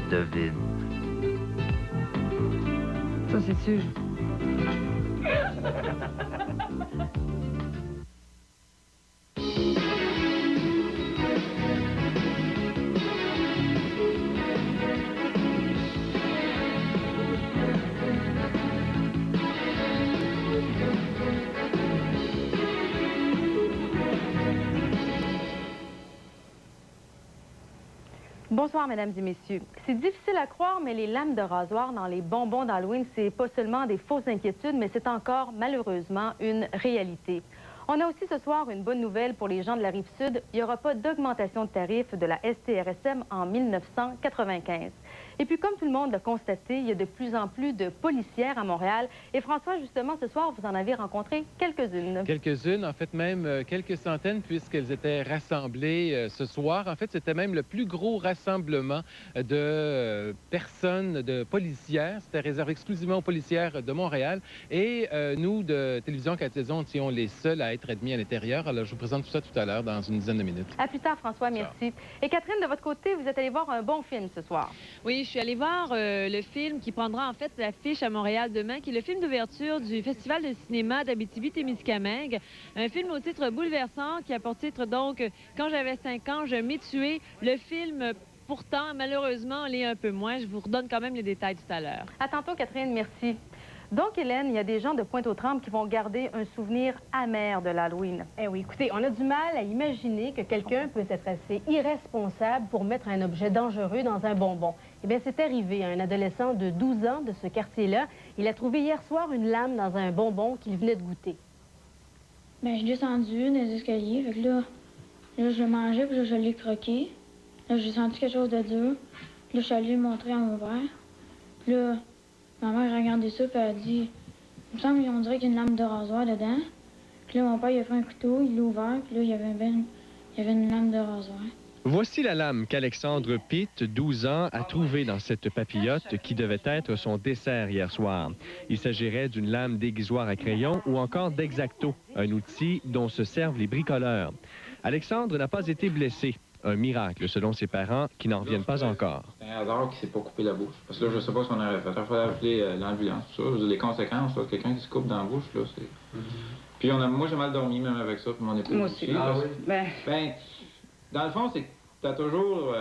devine. Ça, c'est sûr. Bonsoir, mesdames et messieurs. C'est difficile à croire, mais les lames de rasoir dans les bonbons d'Halloween, c'est pas seulement des fausses inquiétudes, mais c'est encore, malheureusement, une réalité. On a aussi ce soir une bonne nouvelle pour les gens de la Rive-Sud. Il n'y aura pas d'augmentation de tarifs de la STRSM en 1995. Et puis, comme tout le monde l'a constaté, il y a de plus en plus de policières à Montréal. Et François, justement, ce soir, vous en avez rencontré quelques-unes. Quelques-unes, en fait même quelques centaines, puisqu'elles étaient rassemblées ce soir. En fait, c'était même le plus gros rassemblement de personnes, de policières. C'était réservé exclusivement aux policières de Montréal. Et nous, de Télévision 4 saisons, étions les seuls à être admis à l'intérieur. Alors, je vous présente tout ça tout à l'heure, dans une dizaine de minutes. À plus tard, François, merci. Et Catherine, de votre côté, vous êtes allée voir un bon film ce soir. Oui, je suis allée voir le film qui prendra en fait l'affiche à Montréal demain, qui est le film d'ouverture du Festival de cinéma d'Abitibi-Témiscamingue. Un film au titre bouleversant qui a pour titre donc « Quand j'avais 5 ans, je m'ai tué ». Le film, pourtant, malheureusement, l'est un peu moins. Je vous redonne quand même les détails tout à l'heure. À tantôt, Catherine, merci. Donc, Hélène, il y a des gens de Pointe-aux-Trembles qui vont garder un souvenir amer de l'Halloween. Eh oui, écoutez, on a du mal à imaginer que quelqu'un peut être assez irresponsable pour mettre un objet dangereux dans un bonbon. Eh bien, c'est arrivé à un adolescent de 12 ans de ce quartier-là. Il a trouvé hier soir une lame dans un bonbon qu'il venait de goûter. Bien, je suis descendue dans les escaliers, fait que là, je le mangeais, puis là, je l'ai croqué. Là, j'ai senti quelque chose de dur. Puis là, je suis allée le montrer à mon père. Puis là, ma mère a regardé ça, puis elle a dit, « Il me semble qu'on dirait qu'il y a une lame de rasoir dedans. » Puis là, mon père, il a fait un couteau, il l'a ouvert, puis là, il y avait une lame de rasoir. Voici la lame qu'Alexandre Pitt, 12 ans, a trouvée dans cette papillote qui devait être son dessert hier soir. Il s'agirait d'une lame d'aiguisoire à crayon ou encore d'X-Acto, un outil dont se servent les bricoleurs. Alexandre n'a pas été blessé. Un miracle, selon ses parents, qui n'en reviennent pas encore. C'est un hasard qu'il ne s'est pas coupé la bouche. Parce que là, je ne sais pas ce qu'on aurait fait. Il fallait appeler l'ambulance, tout ça. Les conséquences, quelqu'un qui se coupe dans la bouche, là, c'est... Puis moi, j'ai mal dormi, même avec ça, puis mon épouse aussi. Ah oui? Ben, dans le fond, c'est que t'as toujours...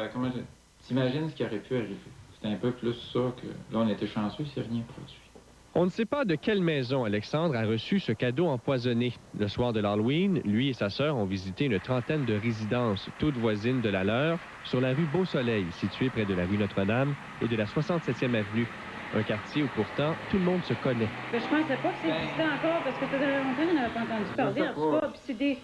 t'imagines ce qui aurait pu arriver. C'était un peu plus ça que... Là, on était chanceux, c'est rien produit. On ne sait pas de quelle maison Alexandre a reçu ce cadeau empoisonné. Le soir de l'Halloween, lui et sa sœur ont visité une trentaine de résidences, toutes voisines de la leur, sur la rue Beau-Soleil, située près de la rue Notre-Dame et de la 67e avenue. Un quartier où pourtant tout le monde se connaît. Mais je pensais pas que ça existait encore, parce que ça faisait longtemps qu'on n'avait pas entendu parler, en tout cas. Puis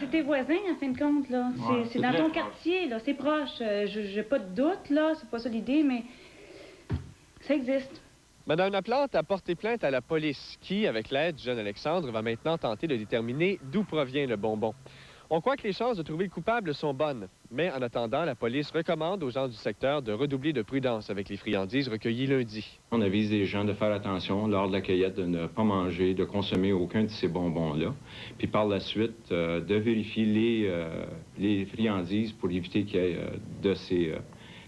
c'est des voisins, en fin de compte, là. Ouais, c'est dans ton quartier, là. C'est proche. J'ai pas de doute, là. C'est pas ça l'idée, mais ça existe. Madame Laplante a porté plainte à la police qui, avec l'aide du jeune Alexandre, va maintenant tenter de déterminer d'où provient le bonbon. On croit que les chances de trouver le coupable sont bonnes, mais en attendant, la police recommande aux gens du secteur de redoubler de prudence avec les friandises recueillies lundi. On avise les gens de faire attention lors de la cueillette, de ne pas manger, de consommer aucun de ces bonbons-là. Puis par la suite, de vérifier les friandises pour éviter qu'il y ait de ces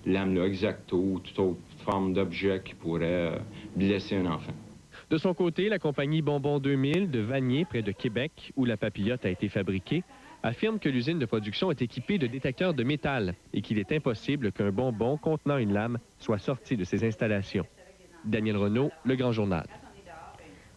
lames-là, X-Acto ou toute autre forme d'objet qui pourrait blesser un enfant. De son côté, la compagnie Bonbon 2000 de Vanier, près de Québec, où la papillote a été fabriquée, affirme que l'usine de production est équipée de détecteurs de métal et qu'il est impossible qu'un bonbon contenant une lame soit sorti de ces installations. Daniel Renaud, Le Grand Journal.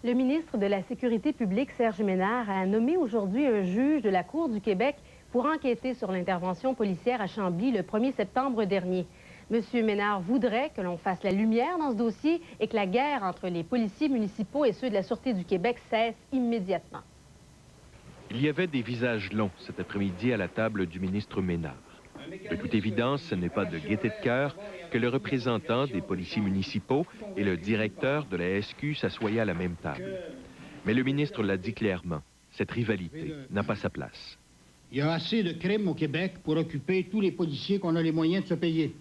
Le ministre de la Sécurité publique, Serge Ménard, a nommé aujourd'hui un juge de la Cour du Québec pour enquêter sur l'intervention policière à Chambly le 1er septembre dernier. Monsieur Ménard voudrait que l'on fasse la lumière dans ce dossier et que la guerre entre les policiers municipaux et ceux de la Sûreté du Québec cesse immédiatement. Il y avait des visages longs cet après-midi à la table du ministre Ménard. De toute évidence, ce n'est pas de gaieté de cœur que le représentant des policiers municipaux et le directeur de la SQ s'assoyaient à la même table. Mais le ministre l'a dit clairement, cette rivalité n'a pas sa place. Il y a assez de crimes au Québec pour occuper tous les policiers qu'on a les moyens de se payer.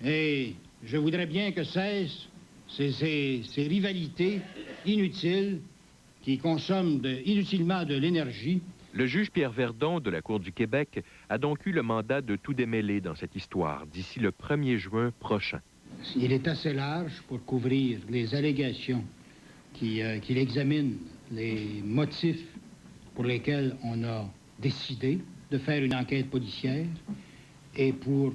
Et je voudrais bien que cessent ces rivalités inutiles qui consomment inutilement de l'énergie. Le juge Pierre Verdon de la Cour du Québec a donc eu le mandat de tout démêler dans cette histoire d'ici le 1er juin prochain. Il est assez large pour couvrir les allégations qu'il examine, les motifs pour lesquels on a décidé de faire une enquête policière et pour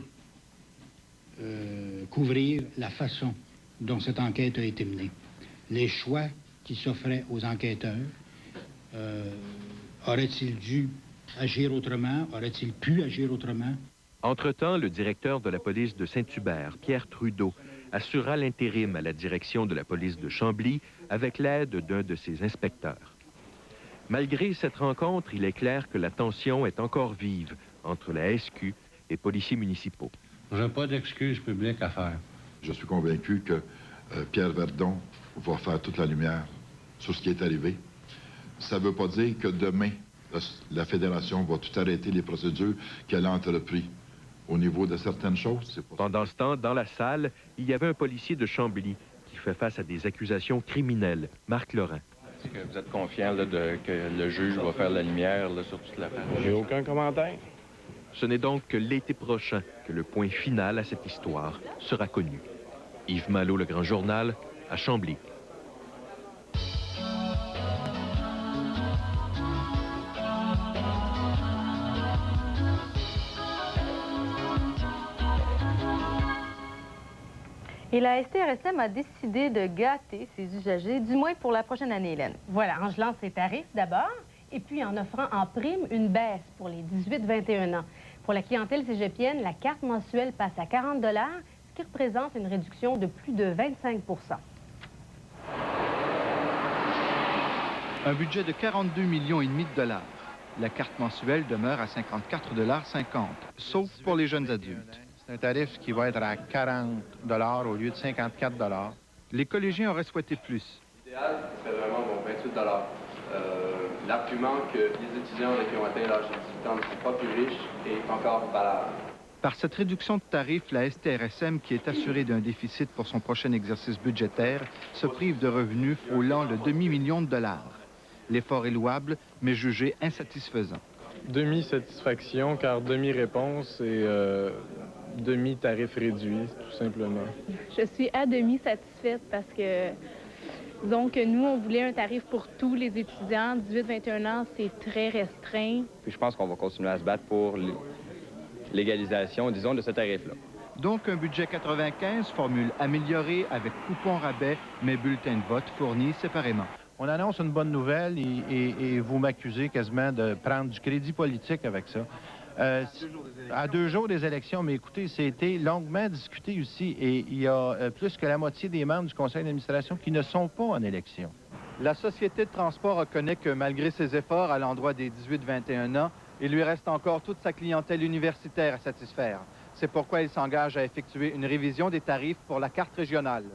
couvrir la façon dont cette enquête a été menée. Les choix qui s'offraient aux enquêteurs, auraient-ils dû agir autrement? Auraient-ils pu agir autrement? Entre-temps, le directeur de la police de Saint-Hubert, Pierre Trudeau, assurera l'intérim à la direction de la police de Chambly avec l'aide d'un de ses inspecteurs. Malgré cette rencontre, il est clair que la tension est encore vive entre la SQ et policiers municipaux. Je n'ai pas d'excuses publiques à faire. Je suis convaincu que Pierre Verdon va faire toute la lumière sur ce qui est arrivé. Ça ne veut pas dire que demain, la Fédération va tout arrêter les procédures qu'elle a entreprises. Au niveau de certaines choses, c'est pas... Pendant ce temps, dans la salle, il y avait un policier de Chambly qui fait face à des accusations criminelles, Marc Laurent. Est-ce que vous êtes confiant là, que le juge va faire la lumière là, sur toute l'affaire? J'ai aucun commentaire. Ce n'est donc que l'été prochain que le point final à cette histoire sera connu. Yves Malo, Le Grand Journal, à Chambly. Et la STRSM a décidé de gâter ses usagers, du moins pour la prochaine année, Hélène. Voilà, en gelant ses tarifs d'abord, et puis en offrant en prime une baisse pour les 18-21 ans. Pour la clientèle cégepienne, la carte mensuelle passe à 40 $, ce qui représente une réduction de plus de 25 %. Un budget de 42,5 millions de dollars. La carte mensuelle demeure à 54,50 $, sauf pour les jeunes adultes. C'est un tarif qui va être à 40 $ au lieu de 54 $. Les collégiens auraient souhaité plus. L'idéal, c'est vraiment 28 $. L'argument que les étudiants qui ont atteint l'âge de 18 ans ne sont pas plus riches est encore valable. Par cette réduction de tarifs, la STRSM, qui est assurée d'un déficit pour son prochain exercice budgétaire, se prive de revenus frôlant le demi-million de dollars. L'effort est louable, mais jugé insatisfaisant. Demi-satisfaction, car demi-réponse et demi-tarif réduit, tout simplement. Je suis à demi satisfaite parce que, disons que nous, on voulait un tarif pour tous les étudiants. 18-21 ans, c'est très restreint. Puis je pense qu'on va continuer à se battre pour l'égalisation, disons, de ce tarif-là. Donc un budget 95, formule améliorée avec coupon rabais, mais bulletin de vote fournis séparément. On annonce une bonne nouvelle et vous m'accusez quasiment de prendre du crédit politique avec ça. À 2 jours des élections, mais écoutez, c'était longuement discuté ici et il y a plus que la moitié des membres du conseil d'administration qui ne sont pas en élection. La Société de transport reconnaît que malgré ses efforts à l'endroit des 18-21 ans, il lui reste encore toute sa clientèle universitaire à satisfaire. C'est pourquoi il s'engage à effectuer une révision des tarifs pour la carte régionale.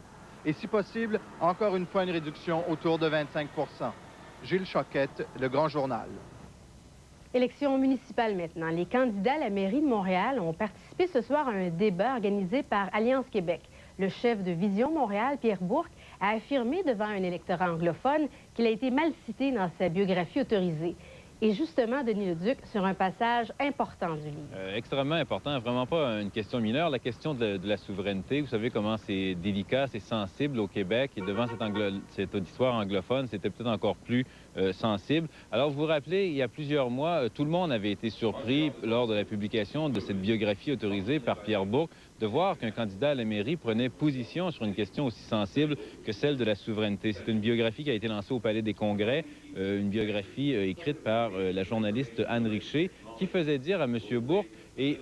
Et si possible, encore une fois une réduction autour de 25 %. Gilles Choquette, Le Grand Journal. Élection municipale maintenant. Les candidats à la mairie de Montréal ont participé ce soir à un débat organisé par Alliance Québec. Le chef de Vision Montréal, Pierre Bourque, a affirmé devant un électorat anglophone qu'il a été mal cité dans sa biographie autorisée. Et justement, Denis Leduc, sur un passage important du livre. Extrêmement important, vraiment pas une question mineure. La question de la souveraineté, vous savez comment c'est délicat, c'est sensible au Québec. Et devant cette auditoire anglophone, c'était peut-être encore plus sensible. Alors, vous vous rappelez, il y a plusieurs mois, tout le monde avait été surpris lors de la publication de cette biographie autorisée par Pierre Bourque de voir qu'un candidat à la mairie prenait position sur une question aussi sensible que celle de la souveraineté. C'est une biographie qui a été lancée au Palais des Congrès, une biographie écrite par la journaliste Anne Richer, qui faisait dire à M. Bourque, et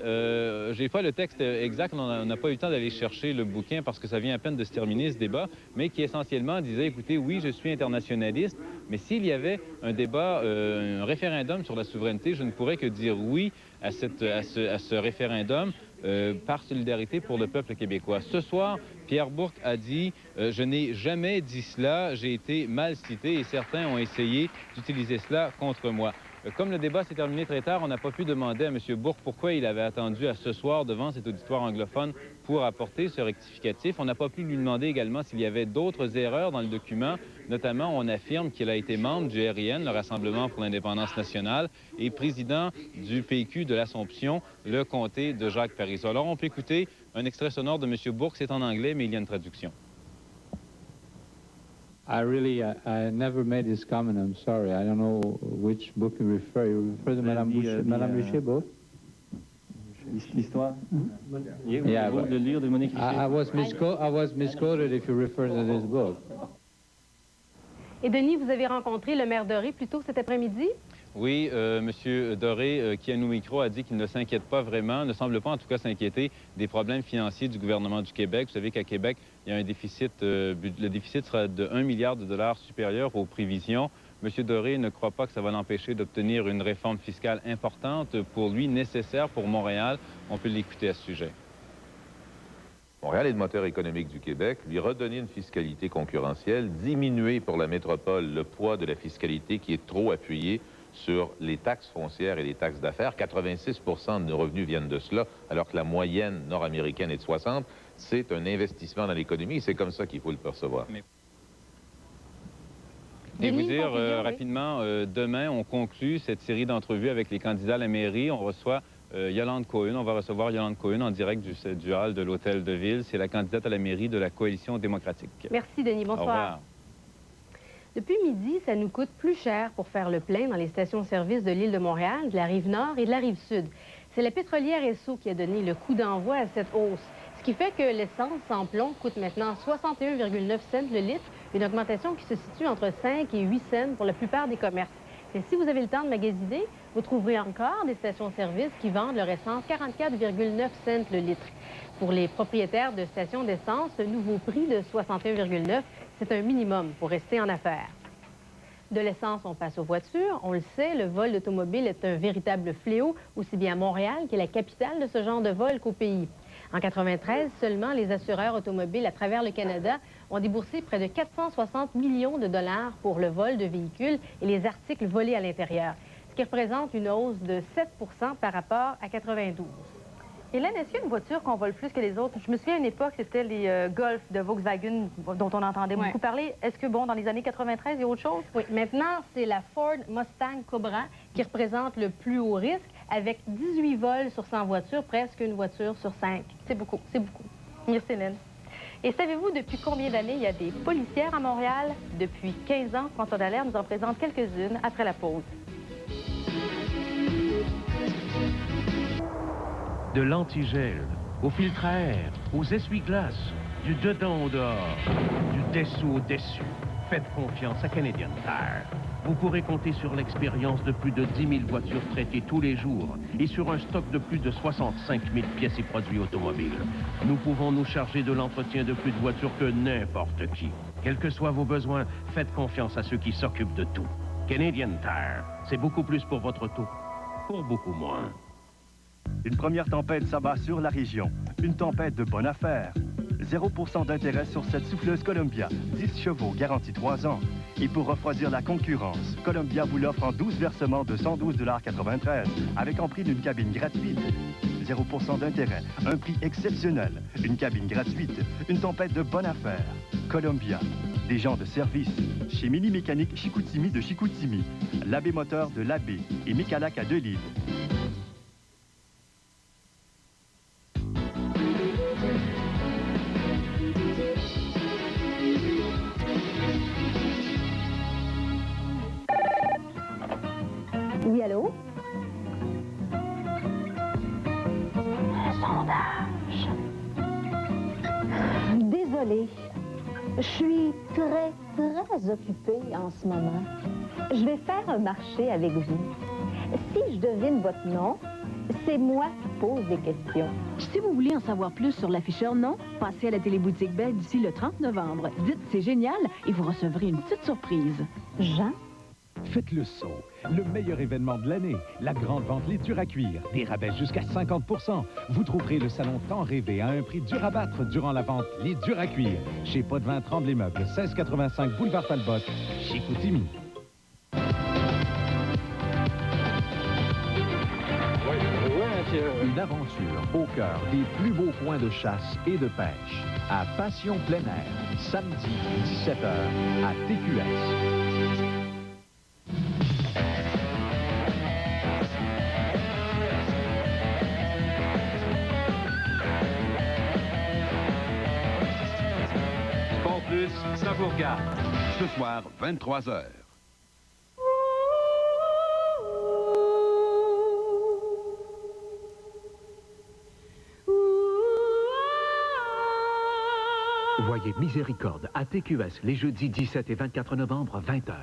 j'ai pas le texte exact, on n'a pas eu le temps d'aller chercher le bouquin parce que ça vient à peine de se terminer ce débat, mais qui essentiellement disait, écoutez, oui, je suis internationaliste, mais s'il y avait un débat, un référendum sur la souveraineté, je ne pourrais que dire oui à ce référendum par solidarité pour le peuple québécois. Ce soir, Pierre Bourque a dit je n'ai jamais dit cela, j'ai été mal cité et certains ont essayé d'utiliser cela contre moi. Comme le débat s'est terminé très tard, on n'a pas pu demander à M. Bourque pourquoi il avait attendu à ce soir devant cet auditoire anglophone pour apporter ce rectificatif. On n'a pas pu lui demander également s'il y avait d'autres erreurs dans le document. Notamment, on affirme qu'il a été membre du RIN, le Rassemblement pour l'indépendance nationale, et président du PQ de l'Assomption, le comté de Jacques-Parizeau. Alors, on peut écouter un extrait sonore de M. Bourque. C'est en anglais, mais il y a une traduction. I never made this comment. I'm sorry. I don't know which book you refer. You refer to Madame Richer book? L'histoire? Yeah, but de lire de Monique Richer. I was misquoted if you refer to this book. Et Denis, vous avez rencontré le maire Doré plus tôt cet après-midi? Oui, M. Doré, qui à nos micros a dit qu'il ne s'inquiète pas vraiment, ne semble pas en tout cas s'inquiéter des problèmes financiers du gouvernement du Québec. Vous savez qu'à Québec, il y a un déficit, le déficit sera de 1 milliard de dollars supérieur aux prévisions. M. Doré ne croit pas que ça va l'empêcher d'obtenir une réforme fiscale importante pour lui, nécessaire pour Montréal. On peut l'écouter à ce sujet. Montréal est le moteur économique du Québec, lui redonner une fiscalité concurrentielle, diminuer pour la métropole le poids de la fiscalité qui est trop appuyée sur les taxes foncières et les taxes d'affaires. 86 % de nos revenus viennent de cela, alors que la moyenne nord-américaine est de 60. C'est un investissement dans l'économie et c'est comme ça qu'il faut le percevoir. Et vous dire rapidement, demain, on conclut cette série d'entrevues avec les candidats à la mairie. On reçoit Yolande Cohen. On va recevoir Yolande Cohen en direct du hall de l'Hôtel de Ville. C'est la candidate à la mairie de la Coalition démocratique. Merci, Denis. Bonsoir. Au revoir. Depuis midi, ça nous coûte plus cher pour faire le plein dans les stations-service de l'île de Montréal, de la Rive-Nord et de la Rive-Sud. C'est la pétrolière Esso qui a donné le coup d'envoi à cette hausse, ce qui fait que l'essence sans plomb coûte maintenant 61,9 cents le litre, une augmentation qui se situe entre 5 et 8 cents pour la plupart des commerces. Mais si vous avez le temps de magasiner, vous trouverez encore des stations-service qui vendent leur essence 44,9 cents le litre. Pour les propriétaires de stations d'essence, ce nouveau prix de 61,9, c'est un minimum pour rester en affaires. De l'essence, on passe aux voitures. On le sait, le vol d'automobile est un véritable fléau, aussi bien à Montréal, qui est la capitale de ce genre de vol, qu'au pays. En 1993, seulement les assureurs automobiles à travers le Canada ont déboursé près de 460 millions de dollars pour le vol de véhicules et les articles volés à l'intérieur, ce qui représente une hausse de 7 % par rapport à 1992. Hélène, est-ce qu'il y a une voiture qu'on vole plus que les autres? Je me souviens à une époque, c'était les Golf de Volkswagen dont on entendait beaucoup parler. Est-ce que, bon, dans les années 93, il y a autre chose? Oui, maintenant, c'est la Ford Mustang Cobra qui représente le plus haut risque, avec 18 vols sur 100 voitures, presque une voiture sur 5. C'est beaucoup, c'est beaucoup. Merci, Hélène. Et savez-vous depuis combien d'années il y a des policières à Montréal? Depuis 15 ans. François Dallaire nous en présente quelques-unes après la pause. De l'antigel, au filtre à air, aux essuie-glaces, du dedans au dehors, du dessous au dessus. Faites confiance à Canadian Tire. Vous pourrez compter sur l'expérience de plus de 10 000 voitures traitées tous les jours et sur un stock de plus de 65 000 pièces et produits automobiles. Nous pouvons nous charger de l'entretien de plus de voitures que n'importe qui. Quels que soient vos besoins, faites confiance à ceux qui s'occupent de tout. Canadian Tire, c'est beaucoup plus pour votre auto, pour beaucoup moins. Une première tempête s'abat sur la région. Une tempête de bonne affaire. 0% d'intérêt sur cette souffleuse Columbia. 10 chevaux, garantie 3 ans. Et pour refroidir la concurrence, Columbia vous l'offre en 12 versements de 112,93 $ avec en prix d'une cabine gratuite. 0% d'intérêt, un prix exceptionnel, une cabine gratuite, une tempête de bonne affaire. Columbia, des gens de service. Chez Mini Mécanique Chicoutimi de Chicoutimi, Labbé Moteur de Labbé et Mécalac à Delille. Oui, allô? Un sondage. Désolée, je suis très occupée en ce moment. Je vais faire un marché avec vous. Si je devine votre nom, c'est moi qui pose des questions. Si vous voulez en savoir plus sur l'afficheur nom, passez à la téléboutique Belle d'ici le 30 novembre. Dites « c'est génial » et vous recevrez une petite surprise. Jean? Faites le saut. Le meilleur événement de l'année, la grande vente Les Durs à cuire. Des rabais jusqu'à 50 %. Vous trouverez le salon tant rêvé à un prix dur à battre durant la vente Les Durs à cuire. Chez Potvin Tremblay Meubles, 1685 Boulevard Talbot, Chicoutimi. une aventure au cœur des plus beaux points de chasse et de pêche. À Passion plein air, samedi 17h à TQS. Sport Plus, ça vous regarde. Ce soir, 23h. Voyez Miséricorde à TQS les jeudis 17 et 24 novembre, 20h.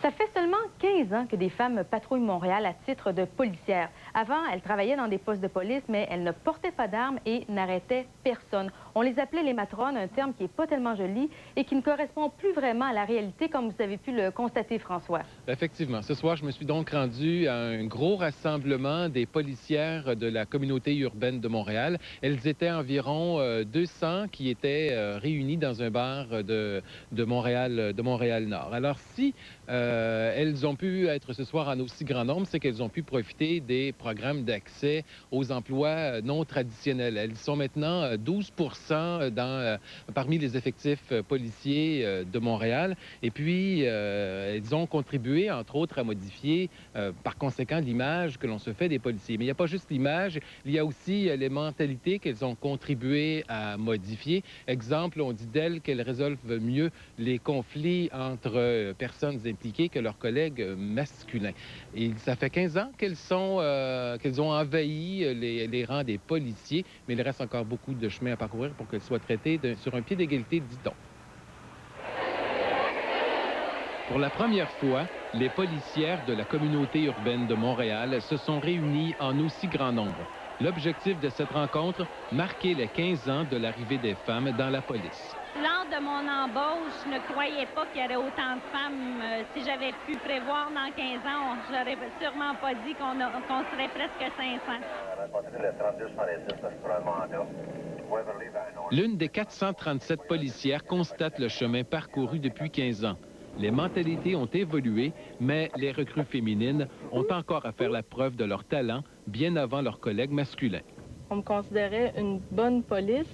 Ça fait seulement 15 ans que des femmes patrouillent Montréal à titre de policières. Avant, elles travaillaient dans des postes de police, mais elles ne portaient pas d'armes et n'arrêtaient personne. On les appelait les matrones, un terme qui n'est pas tellement joli et qui ne correspond plus vraiment à la réalité, comme vous avez pu le constater, François. Effectivement. Ce soir, je me suis donc rendu à un gros rassemblement des policières de la communauté urbaine de Montréal. Elles étaient environ 200 qui étaient réunies dans un bar de Montréal-Nord. Alors, si elles ont pu être ce soir en aussi grand nombre, c'est qu'elles ont pu profiter des programmes d'accès aux emplois non traditionnels. Elles sont maintenant 12 parmi les effectifs policiers de Montréal. Et puis, elles ont contribué, entre autres, à modifier, par conséquent, l'image que l'on se fait des policiers. Mais il n'y a pas juste l'image, il y a aussi les mentalités qu'elles ont contribué à modifier. Exemple, on dit d'elles qu'elles résolvent mieux les conflits entre personnes impliquées que leurs collègues masculins. Et ça fait 15 ans qu'elles ont envahi les rangs des policiers, mais il reste encore beaucoup de chemin à parcourir pour qu'elles soient traitées sur un pied d'égalité, dit-on. Pour la première fois, les policières de la communauté urbaine de Montréal se sont réunies en aussi grand nombre. L'objectif de cette rencontre, marquer les 15 ans de l'arrivée des femmes dans la police. Lors de mon embauche, je ne croyais pas qu'il y aurait autant de femmes. Si j'avais pu prévoir dans 15 ans, je n'aurais sûrement pas dit qu'on serait presque 500. L'une des 437 policières constate le chemin parcouru depuis 15 ans. Les mentalités ont évolué, mais les recrues féminines ont encore à faire la preuve de leur talent bien avant leurs collègues masculins. On me considérait une bonne police,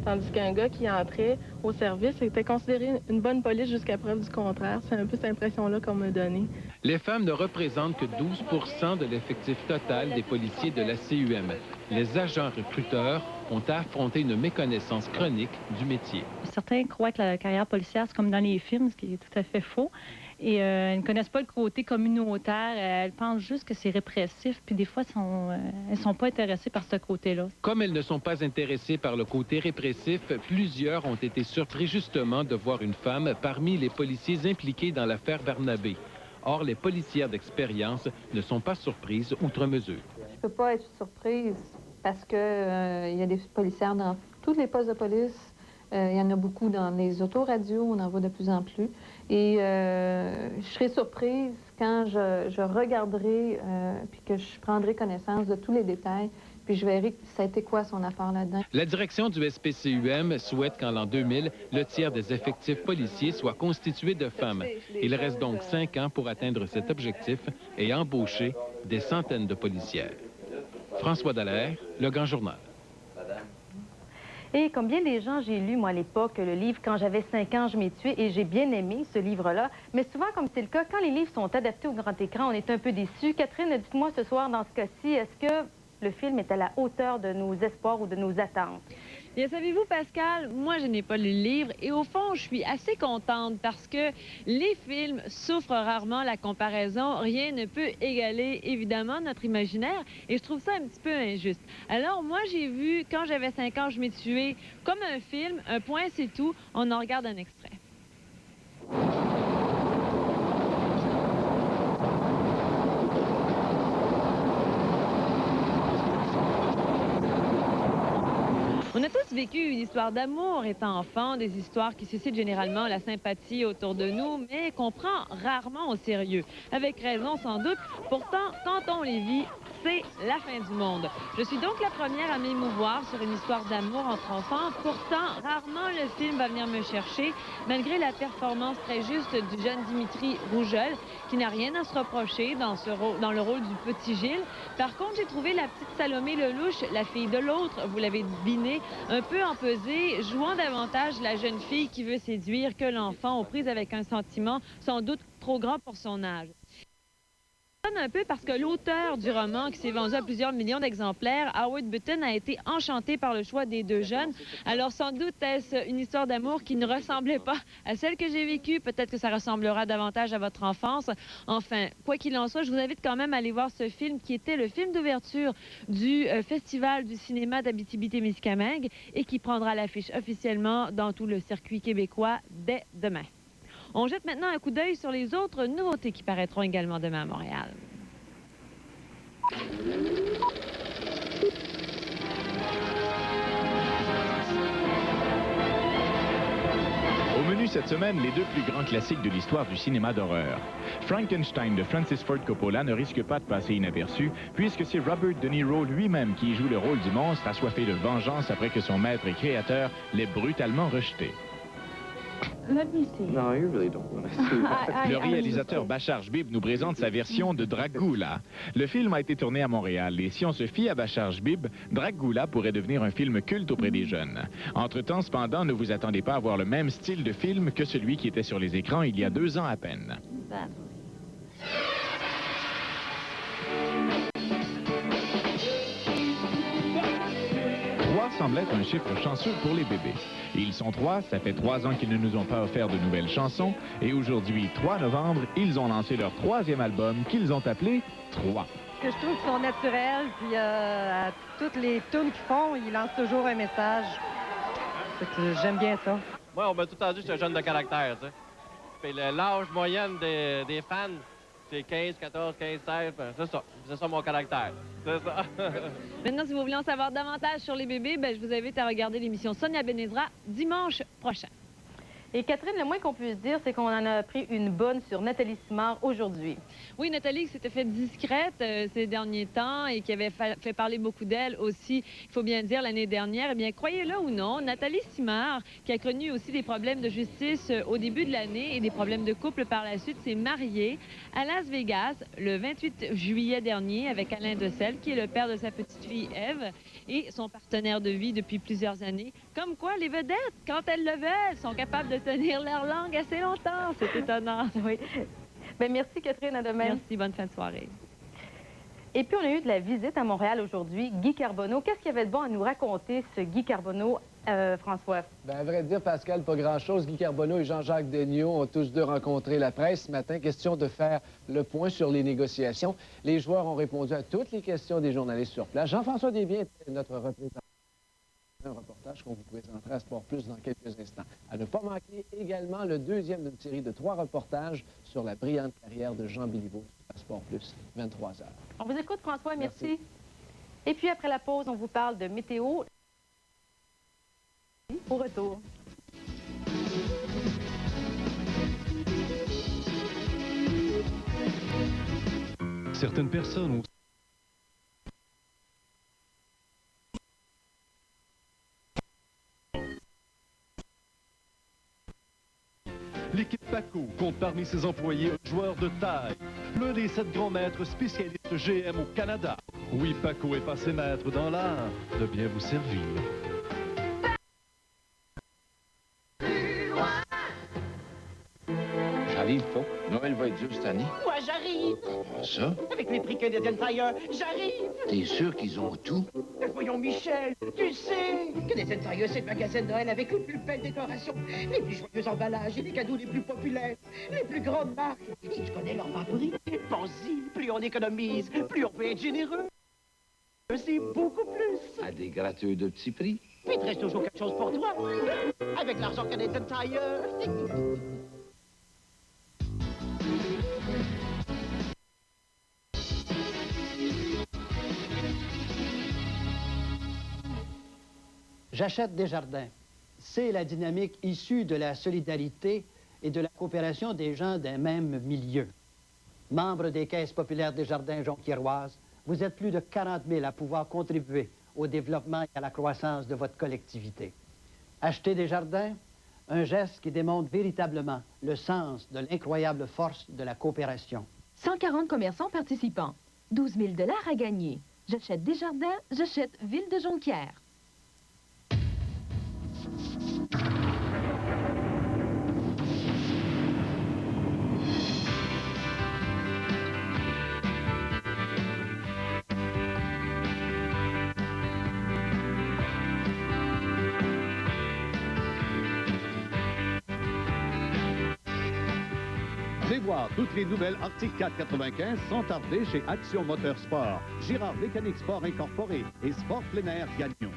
tandis qu'un gars qui entrait au service était considéré une bonne police jusqu'à preuve du contraire. C'est un peu cette impression-là qu'on m'a donnée. Les femmes ne représentent que 12 % de l'effectif total des policiers de la CUM. Les agents recruteurs ont affronté une méconnaissance chronique du métier. Certains croient que la carrière policière, c'est comme dans les films, ce qui est tout à fait faux. Et elles ne connaissent pas le côté communautaire. Elles pensent juste que c'est répressif. Puis des fois, elles ne sont pas intéressées par ce côté-là. Comme elles ne sont pas intéressées par le côté répressif, plusieurs ont été surpris justement de voir une femme parmi les policiers impliqués dans l'affaire Barnabé. Or, les policières d'expérience ne sont pas surprises outre mesure. Je ne peux pas être surprise parce qu'il y a des policières dans tous les postes de police. Il y en a beaucoup dans les autoradios, on en voit de plus en plus. Et je serai surprise quand je regarderai puis que je prendrai connaissance de tous les détails, puis je verrai ça a été quoi son apport là-dedans. La direction du SPCUM souhaite qu'en l'an 2000, le tiers des effectifs policiers soit constitué de femmes. Il reste donc 5 ans pour atteindre cet objectif et embaucher des centaines de policières. François Dallaire, Le Grand Journal. Et comme bien des gens, j'ai lu, moi, à l'époque, le livre « Quand j'avais 5 ans, je m'ai tué » et j'ai bien aimé ce livre-là. Mais souvent, comme c'est le cas, quand les livres sont adaptés au grand écran, on est un peu déçus. Catherine, dites-moi ce soir, dans ce cas-ci, est-ce que le film est à la hauteur de nos espoirs ou de nos attentes? Bien, savez-vous, Pascal, moi, je n'ai pas lu le livre et au fond, je suis assez contente parce que les films souffrent rarement la comparaison. Rien ne peut égaler, évidemment, notre imaginaire et je trouve ça un petit peu injuste. Alors, moi, j'ai vu, quand j'avais 5 ans, je m'ai tué comme un film, un point, c'est tout. On en regarde un extrait. On a tous vécu une histoire d'amour étant enfant, des histoires qui suscitent généralement la sympathie autour de nous, mais qu'on prend rarement au sérieux. Avec raison, sans doute. Pourtant, quand on les vit, c'est la fin du monde. Je suis donc la première à m'émouvoir sur une histoire d'amour entre enfants. Pourtant, rarement le film va venir me chercher, malgré la performance très juste du jeune Dimitri Rougeol, qui n'a rien à se reprocher dans le rôle du petit Gilles. Par contre, j'ai trouvé la petite Salomé Lelouch, la fille de l'autre, vous l'avez deviné, un peu empesée, jouant davantage la jeune fille qui veut séduire que l'enfant aux prises avec un sentiment sans doute trop grand pour son âge. Un peu parce que l'auteur du roman, qui s'est vendu à plusieurs millions d'exemplaires, Howard Button, a été enchanté par le choix des deux jeunes. Alors sans doute est-ce une histoire d'amour qui ne ressemblait pas à celle que j'ai vécue. Peut-être que ça ressemblera davantage à votre enfance. Enfin, quoi qu'il en soit, je vous invite quand même à aller voir ce film qui était le film d'ouverture du Festival du cinéma d'Abitibi-Témiscamingue et qui prendra l'affiche officiellement dans tout le circuit québécois dès demain. On jette maintenant un coup d'œil sur les autres nouveautés qui paraîtront également demain à Montréal. Au menu cette semaine, les deux plus grands classiques de l'histoire du cinéma d'horreur. Frankenstein de Francis Ford Coppola ne risque pas de passer inaperçu, puisque c'est Robert De Niro lui-même qui joue le rôle du monstre assoiffé de vengeance après que son maître et créateur l'ait brutalement rejeté. Le réalisateur Bachar Jbib nous présente sa version de Dracula. Le film a été tourné à Montréal et si on se fie à Bachar Jbib, Dracula pourrait devenir un film culte auprès des jeunes. Entre-temps, cependant, ne vous attendez pas à voir le même style de film que celui qui était sur les écrans il y a 2 ans à peine. Semble être un chiffre chanceux pour les bébés. Ils sont 3, ça fait 3 ans qu'ils ne nous ont pas offert de nouvelles chansons, et aujourd'hui, 3 novembre, ils ont lancé leur 3e album qu'ils ont appelé 3. Que je trouve qu'ils sont naturels, puis à toutes les tunes qu'ils font, ils lancent toujours un message. J'aime bien ça. Moi, on m'a tout le temps dit que je suis un jeune de caractère, tu sais. Puis l'âge moyenne des fans, c'est 15, 14, 15, 16, c'est ça mon caractère. C'est ça. Maintenant, si vous voulez en savoir davantage sur les bébés, je vous invite à regarder l'émission Sonia Benezra dimanche prochain. Et Catherine, le moins qu'on puisse dire, c'est qu'on en a pris une bonne sur Nathalie Simard aujourd'hui. Oui, Nathalie qui s'était fait discrète ces derniers temps et qui avait fait parler beaucoup d'elle aussi, il faut bien dire, l'année dernière. Eh bien, croyez-le ou non, Nathalie Simard, qui a connu aussi des problèmes de justice au début de l'année et des problèmes de couple par la suite, s'est mariée à Las Vegas le 28 juillet dernier avec Alain Dessel, qui est le père de sa petite fille Ève et son partenaire de vie depuis plusieurs années. Comme quoi, les vedettes, quand elles le veulent, sont capables de tenir leur langue assez longtemps. C'est étonnant. Oui. Bien, merci, Catherine. À demain. Merci. Bonne fin de soirée. Et puis, on a eu de la visite à Montréal aujourd'hui. Guy Carbonneau. Qu'est-ce qu'il y avait de bon à nous raconter, ce Guy Carbonneau, François? Bien, à vrai dire, Pascal, pas grand-chose. Guy Carbonneau et Jean-Jacques Daigneault ont tous deux rencontré la presse ce matin. Question de faire le point sur les négociations. Les joueurs ont répondu à toutes les questions des journalistes sur place. Jean-François Desbiens est notre représentant. Un reportage qu'on vous présentera à Sport Plus dans quelques instants. À ne pas manquer également le deuxième d'une série de 3 reportages sur la brillante carrière de Jean Béliveau à Sport Plus, 23h. On vous écoute, François, merci. Et puis après la pause, on vous parle de météo. Au retour. Certaines personnes ont... L'équipe PACO compte parmi ses employés un joueur de taille, l'un des 7 grands maîtres spécialistes GM au Canada. Oui, PACO est passé maître dans l'art de bien vous servir. J'arrive pas. Noël va être dur cette année. Moi, j'arrive. Comment ça? Avec les prix Canadian Tire, j'arrive. T'es sûr qu'ils ont tout? Voyons, Michel, tu sais, Canadian Tire, c'est le magasin de Noël avec les plus belles décorations, les plus joyeux emballages et les cadeaux les plus populaires, les plus grandes marques. Et tu connais leurs favoris. Pense-y, plus on économise, plus on peut être généreux. C'est beaucoup plus. À des gratteux de petits prix. Puis il te reste toujours quelque chose pour toi. Avec l'argent Canadian Tire. J'achète Desjardins. C'est la dynamique issue de la solidarité et de la coopération des gens d'un même milieu. Membre des caisses populaires Desjardins Jonquiéroises, Vous êtes plus de 40 000 à pouvoir contribuer au développement et à la croissance de votre collectivité. Acheter des jardins, un geste qui démontre véritablement le sens de l'incroyable force de la coopération. 140 commerçants participants. 12 000 $ à gagner. J'achète des jardins, j'achète Ville de Jonquière. Venez voir toutes les nouvelles Arctic 495 sans tarder chez Action Moteur Sport, Girard Mécanique Sport Incorporé et Sport Plein Air Gagnon.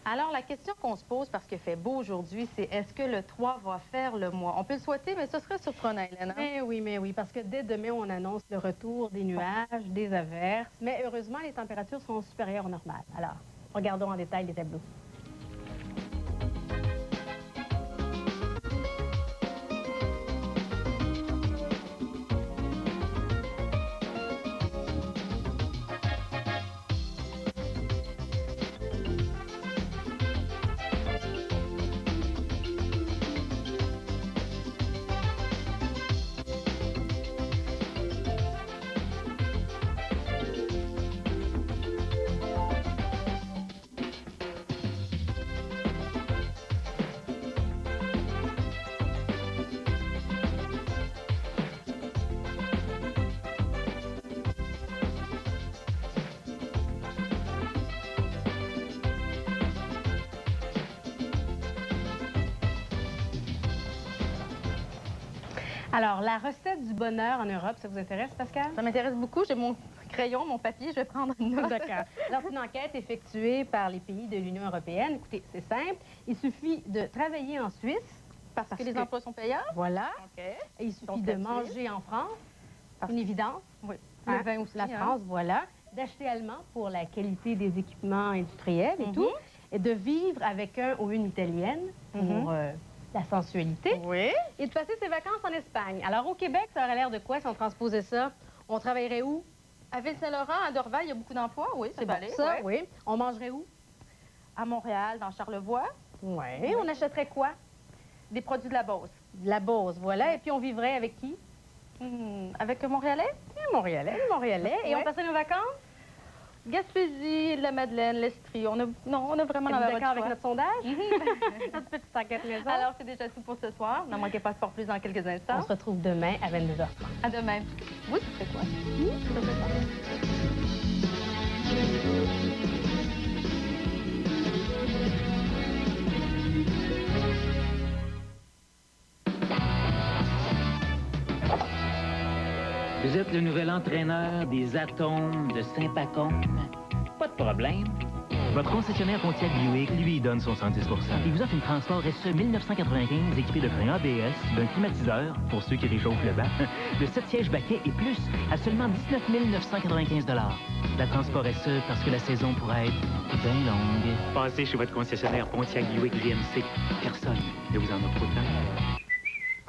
Alors, la question qu'on se pose, parce qu'il fait beau aujourd'hui, c'est est-ce que le 3 va faire le mois? On peut le souhaiter, mais ce serait surprenant, Hélène. Mais oui, parce que dès demain, on annonce le retour des nuages, des averses. Mais heureusement, les températures sont supérieures au normal. Alors, regardons en détail les tableaux. Alors, la recette du bonheur en Europe, ça vous intéresse, Pascal? Ça m'intéresse beaucoup. J'ai mon crayon, mon papier, je vais prendre une note. D'accord. Alors, c'est une enquête effectuée par les pays de l'Union européenne. Écoutez, c'est simple. Il suffit de travailler en Suisse. Parce que les emplois sont payants? Voilà. OK. Et il suffit de manger en France. Une évidence. Oui. Le vin aussi. La France, voilà. D'acheter allemand pour la qualité des équipements industriels et tout. Et de vivre avec un ou une italienne pour la sensualité. Oui. Et de passer ses vacances en Espagne. Alors, au Québec, ça aurait l'air de quoi si on transposait ça? On travaillerait où? À Ville-Saint-Laurent, à Dorval, il y a beaucoup d'emplois, oui. C'est bon, ça, oui. On mangerait où? À Montréal, dans Charlevoix. Oui. Et on achèterait quoi? Des produits de la Beauce. De la Beauce, voilà. Et puis, on vivrait avec qui? Avec un Montréalais? Un Montréalais. Et on passerait nos vacances? Gaspésie, la Madeleine, l'Estrie. On a vraiment d'accord avec notre sondage? Notre petite enquête maison. Alors, c'est déjà tout pour ce soir. N'en manquez pas Sport Plus dans quelques instants. On se retrouve demain à 22h30. À demain. Oui, tu ferais quoi? Tu ferais quoi? Vous êtes le nouvel entraîneur des Atomes de Saint-Pacôme? Pas de problème. Votre concessionnaire Pontiac Buick lui donne son 110 %. Il vous offre une Transport SE 1995 équipée de freins ABS, d'un climatiseur, pour ceux qui réchauffent le bas, de 7 sièges baquets et plus à seulement 19 995 $. La Transport SE parce que la saison pourrait être bien longue. Passez chez votre concessionnaire Pontiac Buick GMC. Personne ne vous en offre autant.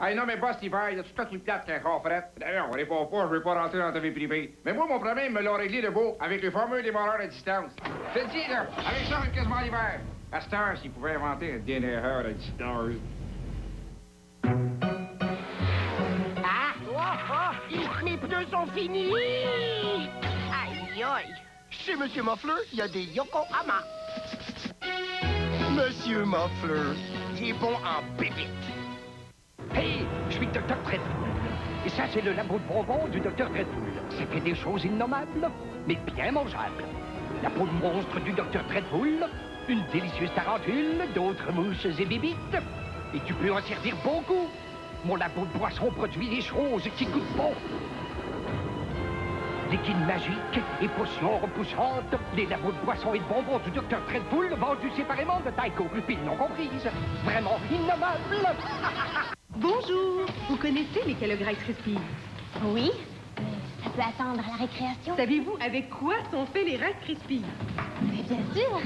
Hey, non, mais boss, l'hiver, il y a tout le plate qu'un corps fret. D'ailleurs, on répond pas, je veux pas rentrer dans ta vie privée. Mais moi, mon problème, ils me l'ont réglé de beau avec le fameux démarreur à distance. Je te dis, là, avec ça, on quasiment l'hiver. À cette heure, s'ils pouvaient inventer un démarreur à distance. Mes pneus sont finis! Aïe, aïe! Chez Monsieur Muffler, il y a des Yokohama. Monsieur Muffler, il est bon en bébite. Hey, je suis le Dr. Dreadful. Et ça, c'est le labo de bonbons du Dr. Dreadful. Ça fait des choses innommables, mais bien mangeables. La peau de monstre du Dr. Dreadful, une délicieuse tarentule, d'autres mousses et bibites. Et tu peux en servir beaucoup. Mon labo de boisson produit des choses qui goûtent bon. Liquide magique et potions repoussantes, les labos de boissons et de bonbons du Dr. Dreadful vendus séparément de Tycho, piles non comprises. Vraiment innommable. Bonjour! Vous connaissez les Kellogg Rice Krispies? Oui. Ça peut attendre à la récréation. Savez-vous avec quoi sont faits les Rice Krispies? Mais bien sûr.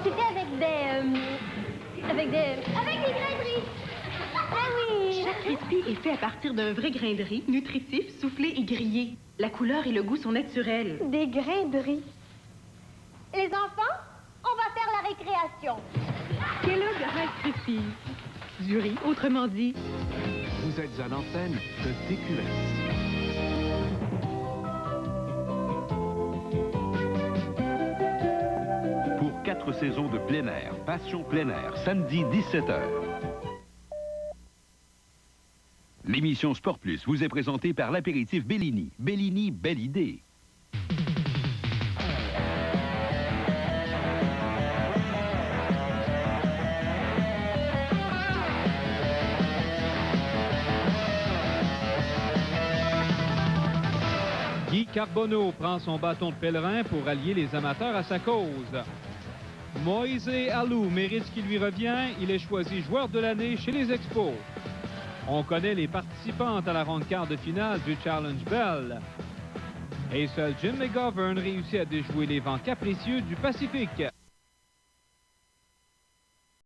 C'est fait avec des... Avec des graineries. oui! Chaque recipe est fait à partir d'un vrai grain de riz, nutritif, soufflé et grillé. La couleur et le goût sont naturels. Des grains de riz. Les enfants, on va faire la récréation. Kellogg Rice Krispies. Du riz, autrement dit. Vous êtes à l'antenne de TQS. Pour 4 saisons de plein air, Passion plein air, samedi 17h. L'émission Sport Plus vous est présentée par l'apéritif Bellini. Bellini, belle idée. Guy Carbonneau prend son bâton de pèlerin pour allier les amateurs à sa cause. Moïse Alou mérite ce qui lui revient. Il est choisi joueur de l'année chez les Expos. On connaît les participantes à la ronde quart de finale du Challenge Bell. Et seul Jim McGovern réussit à déjouer les vents capricieux du Pacifique.